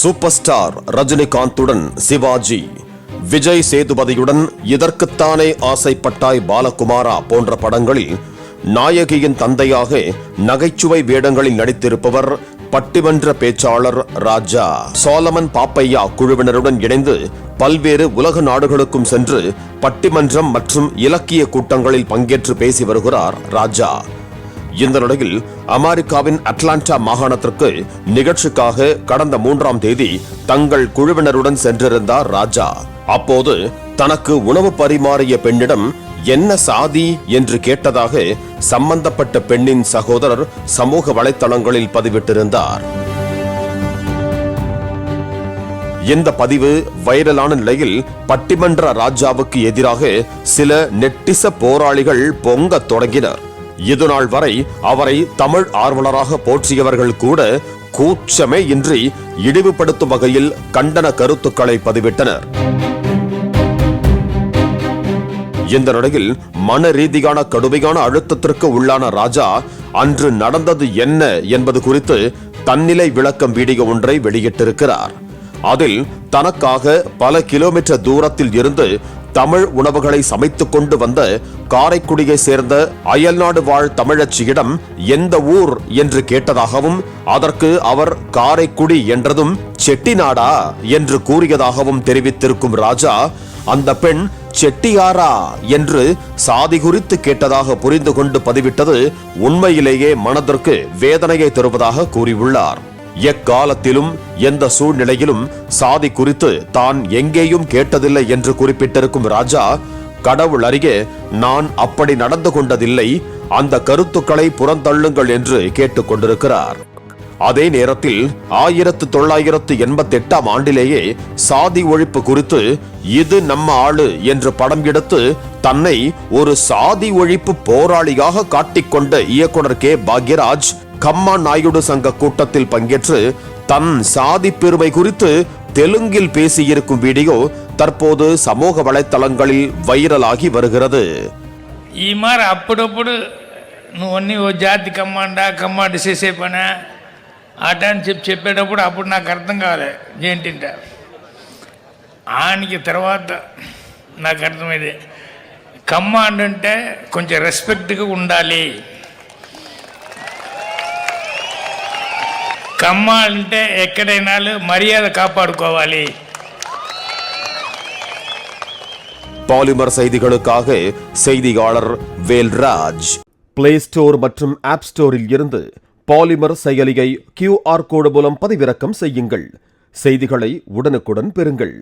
Super star ரஜினிகாந்துடன் Sivaji, Vijay சேதுபதியுடன் இதற்குத்தானே ஆசைப்பட்டாய் Balakumara போன்ற படங்களில் நாயகியின் தந்தையாக நகைச்சுவை வேடங்களில் நடித்திருப்பவர் பட்டிமன்ற பேச்சாளர் ராஜா. சோலமன் பாப்பையா குழுவினருடன் இணைந்து பல்வேறு உலக நாடுகளுக்கும் சென்று பட்டிமன்றம் மற்றும் இலக்கிய கூட்டங்களில் பங்கேற்று பேசி வருகிறார் ராஜா. இந்த நிலையில் அமெரிக்காவின் அட்லாண்டா மாகாணத்திற்கு நிகழ்ச்சிக்காக கடந்த 3ஆம் தேதி தங்கள் குழுவினருடன் சென்றிருந்தார் ராஜா. அப்போது தனக்கு உணவு பரிமாறிய பெண்ணிடம் என்ன சாதி என்று கேட்டதாக சம்பந்தப்பட்ட பெண்ணின் சகோதரர் சமூக வலைத்தளங்களில் பதிவிட்டிருந்தார். இந்த பதிவு வைரலான நிலையில் பட்டிமன்ற ராஜாவுக்கு எதிராக சில நெட்டிச போராளிகள் பொங்க தொடங்கினர். இதுநாள் வரை அவரை தமிழ் ஆர்வலராக போற்றியவர்கள் கூட கூச்சமே இன்றி இழிவுபடுத்தும் வகையில் கண்டன கருத்துக்களை பதிவிட்டனர். இந்த நிலையில் மன ரீதியான கடுமையான அழுத்தத்திற்கு உள்ளான ராஜா அன்று நடந்தது என்ன என்பது குறித்து தன்னிலை விளக்கம் வீடியோ ஒன்றை வெளியிட்டிருக்கிறார். அதில் தனக்காக பல கிலோமீட்டர் தூரத்தில் இருந்து தமிழ் உணவுகளை சமைத்துக் கொண்டு வந்த காரைக்குடியை சேர்ந்த அயல்நாடு வாழ் தமிழச்சியிடம் எந்த ஊர் என்று கேட்டதாகவும், அதற்கு அவர் காரைக்குடி என்றதும் செட்டிநாடா என்று கூறியதாகவும் தெரிவித்திருக்கும் ராஜா, அந்த பெண் செட்டியாரா என்று சாதி குறித்து கேட்டதாக புரிந்து கொண்டு பதிவிட்டது உண்மையிலேயே மனதிற்கு வேதனையை தருவதாக கூறியுள்ளார். எக்காலத்திலும் எந்த சூழ்நிலையிலும் சாதி குறித்து தான் எங்கேயும் கேட்டதில்லை என்று குறிப்பிட்டிருக்கும் ராஜா, கடவுள் அறிய நான் அப்படி நடந்து கொண்டதில்லை, அந்த கருத்துக்களை புறந்தள்ளுங்கள் என்று கேட்டுக் கொண்டிருக்கிறார். அதே நேரத்தில் 1988ஆம் ஆண்டிலேயே சாதி ஒழிப்பு குறித்து இது நம்ம ஆளு என்று படம் எடுத்து தன்னை ஒரு சாதி ஒழிப்பு போராளியாக காட்டிக்கொண்ட இயக்குனர் கே பாக்யராஜ் கம்மா நாயுடு சங்க கூட்டத்தில் பங்கேற்று தன் சாதி பெருமை குறித்து தெலுங்கில் பேசியிருக்கும் வீடியோ தற்போது சமூக வலைத்தளங்களில் வைரலாகி வருகிறது. ఈ మరి అప్పుడప్పుడు నువ్వు అన్ని ఓ జాతి కమ్మాడి చేసే పని అట అని చెప్పేటప్పుడు అప్పుడు నాకు అర్థం కాలే ఏంటింట ఆయనకి తర్వాత నాకు అర్థమైంది కమ్మాండ్ అంటే కొంచెం రెస్పెక్ట్గా ఉండాలి, కమ్మ అంటే ఎక్కడైనా మర్యాద కాపాడుకోవాలి. பாலிமர் செய்திகளுக்காக செய்தியாளர் வேல்ராஜ். பிளே ஸ்டோர் மற்றும் ஆப் ஸ்டோரில் இருந்து பாலிமர் செயலியை QR கோடு மூலம் பதிவிறக்கம் செய்யுங்கள். செய்திகளை உடனுக்குடன் பெறுங்கள்.